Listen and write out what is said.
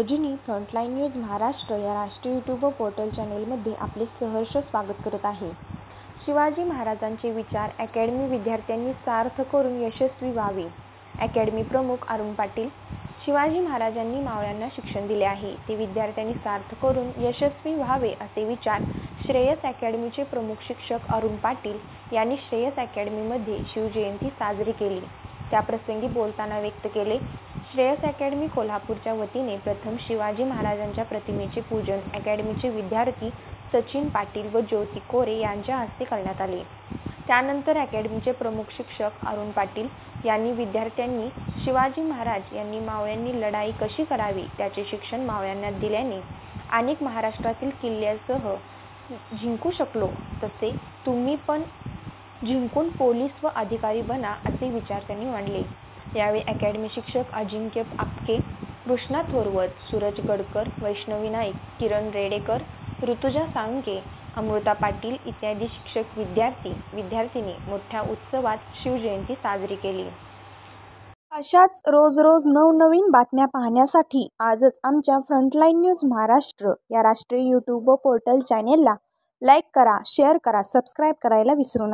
Rajani frontline news Maharashtra या राष्ट्रीय YouTube portal चॅनेलमध्ये आपले सहर्ष स्वागत करत आहे। शिवाजी महाराजांचे विचार अकॅडमी विद्यार्थ्यांनी सार्थ करून यशस्वी व्हावे। अकॅडमी प्रमुख अरुण पाटील। शिवाजी महाराजांनी मावळ्यांना शिक्षण दिले आहे, ते विद्यार्थ्यांनी सार्थ करून यशस्वी व्हावे असे विचार श्रेयस अकॅडमीचे प्रमुख शिक्षक अरुण पाटील यांनी श्रेयस अकॅडमीमध्ये शिवजयंती साजरी केली त्याप्रसंगी बोलताना व्यक्त केले। श्रेयस अकॅडमी कोल्हापूरच्या वतीने प्रथम शिवाजी महाराजांच्या प्रतिमेचे पूजन अकॅडमीचे विद्यार्थी सचिन पाटील व ज्योती कोरे यांच्या हस्ते करण्यात आले। त्यानंतर अकॅडमीचे प्रमुख शिक्षक अरुण पाटील यांनी विद्यार्थ्यांनी शिवाजी महाराज यांनी मावळ्यांनी लढाई कशी करावी त्याचे शिक्षण मावळ्यांना दिल्याने अनेक महाराष्ट्रातील किल्ल्यांसह जिंकू शकलो, तसे तुम्ही पण जिंकून पोलीस व अधिकारी बना असे विचार त्यांनी मांडले। यावेळी अकॅडमी शिक्षक अजिंक्य आपके, कृष्णा थोरवत, सूरज गडकर, वैष्णवी नाईक, किरण रेडेकर, ऋतुजा सांगे, अमृता पाटील इत्यादी शिक्षक विद्यार्थी-विद्यार्थिनी मोठ्या उत्सवात शिवजयंती साजरी केली। अशाच रोज नवनवीन बातम्या पाहण्यासाठी आजच आमच्या फ्रंटलाईन न्यूज महाराष्ट्र या राष्ट्रीय यूट्यूब पोर्टल चॅनेलला लाईक करा, शेअर करा, सबस्क्राईब करायला विसरू नका।